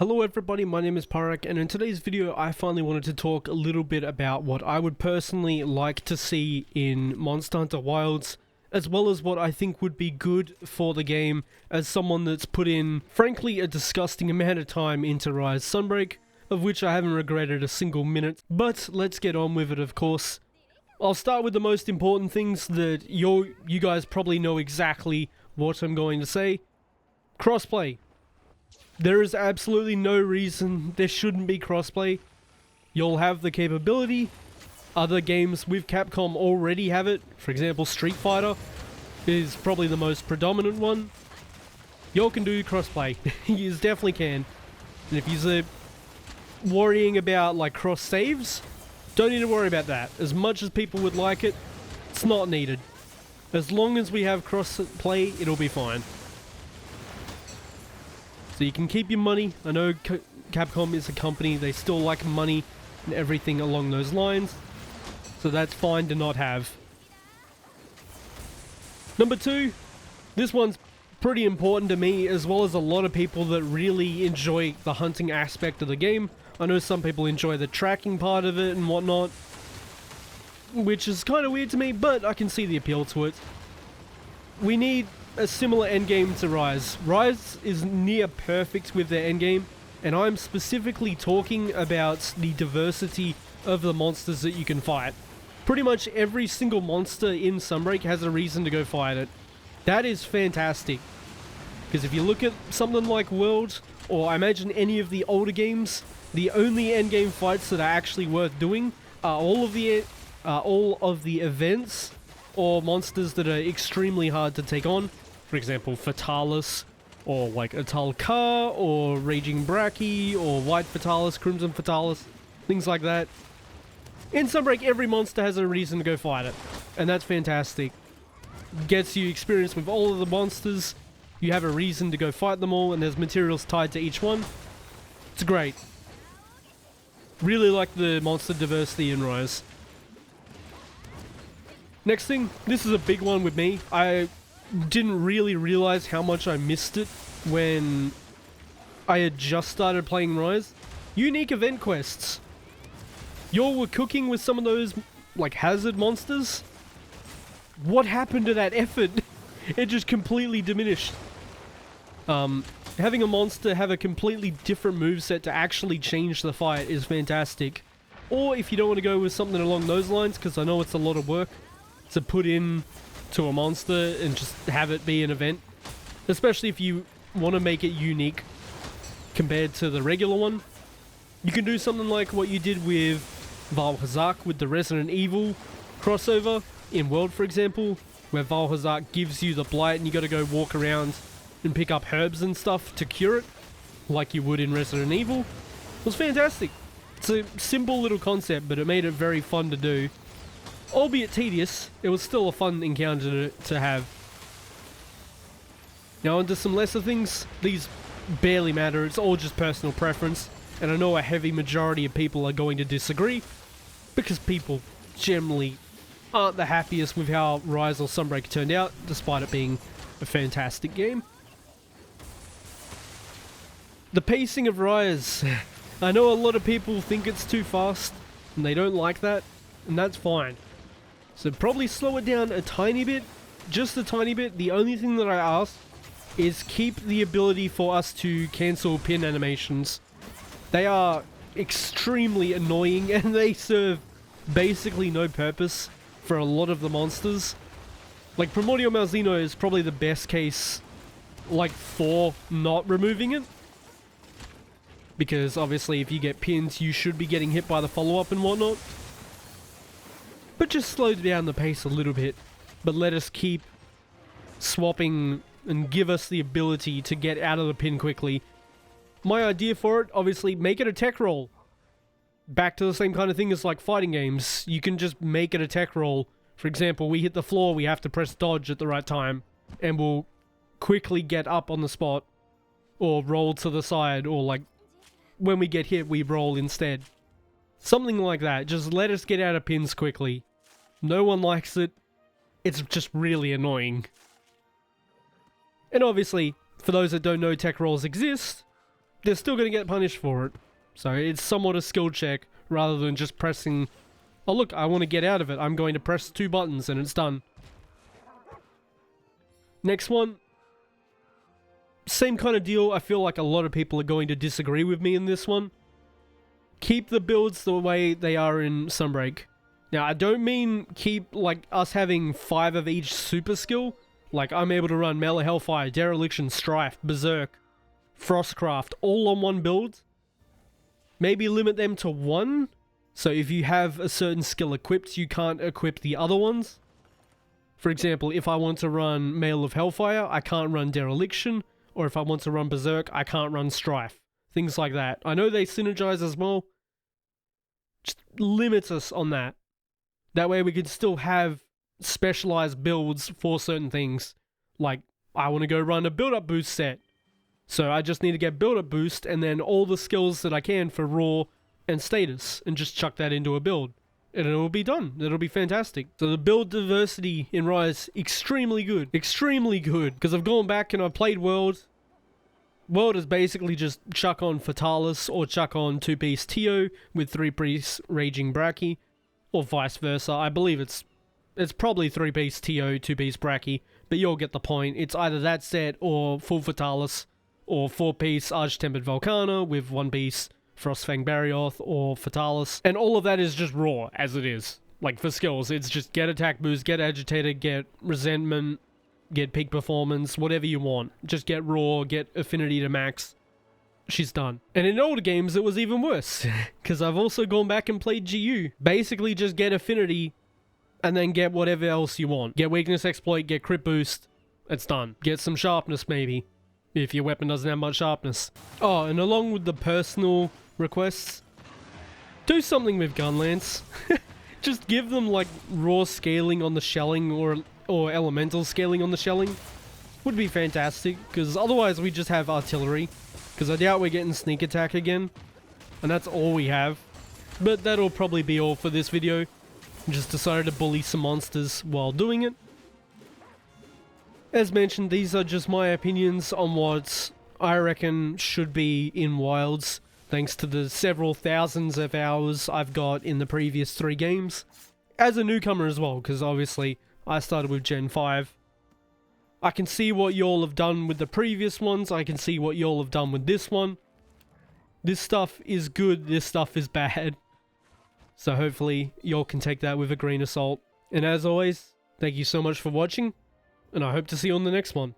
Hello everybody, my name is Pyrac, and in today's video I finally wanted to talk a little bit about what I would personally like to see in Monster Hunter Wilds, as well as what I think would be good for the game as someone that's put in, frankly, a disgusting amount of time into Rise Sunbreak, of which I haven't regretted a single minute. But let's get on with it, of course. I'll start with the most important things that you guys probably know exactly what I'm going to say. Crossplay. There is absolutely no reason there shouldn't be crossplay. You'll have the capability. Other games with Capcom already have it. For example, Street Fighter is probably the most predominant one. Y'all can do crossplay. You definitely can. And if you're worrying about like cross saves, don't need to worry about that. As much as people would like it, it's not needed. As long as we have crossplay, it'll be fine. So you can keep your money. I know Capcom is a company, they still like money and everything along those lines. So that's fine to not have. Number 2, this one's pretty important to me as well as a lot of people that really enjoy the hunting aspect of the game. I know some people enjoy the tracking part of it and whatnot, which is kind of weird to me, but I can see the appeal to it. We need a similar endgame to Rise. Rise is near perfect with their endgame, and I'm specifically talking about the diversity of the monsters that you can fight. Pretty much every single monster in Sunbreak has a reason to go fight it. That is fantastic. Because if you look at something like World, or I imagine any of the older games, the only endgame fights that are actually worth doing are all of the events or monsters that are extremely hard to take on. For example, Fatalis, or like Atal Ka, or Raging Brachy, or White Fatalis, Crimson Fatalis, things like that. In Sunbreak, every monster has a reason to go fight it, and that's fantastic. Gets you experience with all of the monsters, you have a reason to go fight them all, and there's materials tied to each one. It's great. Really like the monster diversity in Rise. Next thing, this is a big one with me. I didn't really realize how much I missed it when I had just started playing Rise. Unique event quests. Y'all were cooking with some of those, like, hazard monsters? What happened to that effort? It just completely diminished. Having a monster have a completely different moveset to actually change the fight is fantastic. Or if you don't want to go with something along those lines, because I know it's a lot of work to put in to a monster and just have it be an event, especially if you want to make it unique compared to the regular one. You can do something like what you did with Valhazak with the Resident Evil crossover in World, for example, where Valhazak gives you the blight and you got to go walk around and pick up herbs and stuff to cure it like you would in Resident Evil. It was fantastic. It's a simple little concept, but it made it very fun to do. Albeit tedious, it was still a fun encounter to have. Now onto some lesser things. These barely matter, it's all just personal preference, and I know a heavy majority of people are going to disagree, because people generally aren't the happiest with how Rise or Sunbreak turned out, despite it being a fantastic game. The pacing of Rise. I know a lot of people think it's too fast, and they don't like that, and that's fine. So probably slow it down a tiny bit, just a tiny bit. The only thing that I ask is keep the ability for us to cancel pin animations. They are extremely annoying and they serve basically no purpose for a lot of the monsters. Like Primordial Malzeno is probably the best case, like, for not removing it. Because obviously if you get pinned, you should be getting hit by the follow-up and whatnot. But just slow down the pace a little bit, but let us keep swapping and give us the ability to get out of the pin quickly. My idea for it, obviously, make it a tech roll. Back to the same kind of thing as like fighting games. You can just make it a tech roll. For example, we hit the floor, we have to press dodge at the right time, and we'll quickly get up on the spot, or roll to the side, or like when we get hit, we roll instead. Something like that. Just let us get out of pins quickly. No one likes it. It's just really annoying. And obviously, for those that don't know tech rolls exist, they're still going to get punished for it. So it's somewhat a skill check rather than just pressing, oh look, I want to get out of it. I'm going to press 2 buttons and it's done. Next one. Same kind of deal. I feel like a lot of people are going to disagree with me in this one. Keep the builds the way they are in Sunbreak. Now, I don't mean keep, like, us having 5 of each super skill. Like, I'm able to run Melee Hellfire, Dereliction, Strife, Berserk, Frostcraft, all on one build. Maybe limit them to 1. So if you have a certain skill equipped, you can't equip the other ones. For example, if I want to run Mail of Hellfire, I can't run Dereliction. Or if I want to run Berserk, I can't run Strife. Things like that. I know they synergize as well. Just limit us on that. That way we can still have specialized builds for certain things. Like, I want to go run a build-up boost set. So I just need to get build-up boost and then all the skills that I can for raw and status. And just chuck that into a build. And it'll be done. It'll be fantastic. So the build diversity in Rise, extremely good. Extremely good. Because I've gone back and I've played World. World is basically just chuck on Fatalis or chuck on 2-piece Tio with 3-piece Raging Bracky. Or vice versa. I believe it's probably 3-piece Tio, 2-piece Bracky. But you'll get the point. It's either that set or full Fatalis. Or 4-piece Arch-Tempered Volcana with 1-piece Frostfang Barioth or Fatalis. And all of that is just raw, as it is. Like, for skills, it's just get attack boost, get agitated, get resentment, get peak performance, whatever you want. Just get raw, get affinity to max. She's done. And in older games, it was even worse. Because I've also gone back and played GU. Basically, just get affinity, and then get whatever else you want. Get weakness exploit, get crit boost. It's done. Get some sharpness, maybe. If your weapon doesn't have much sharpness. Oh, and along with the personal requests, do something with gunlance. Just give them like raw scaling on the shelling or elemental scaling on the shelling. Would be fantastic, because otherwise we just have artillery. Because I doubt we're getting sneak attack again. And that's all we have. But that'll probably be all for this video. Just decided to bully some monsters while doing it. As mentioned, these are just my opinions on what I reckon should be in Wilds, thanks to the several thousands of hours I've got in the previous 3 games. As a newcomer as well, because obviously I started with Gen 5. I can see what y'all have done with the previous ones, I can see what y'all have done with this one. This stuff is good, this stuff is bad. So hopefully y'all can take that with a grain of salt. And as always, thank you so much for watching. And I hope to see you on the next one.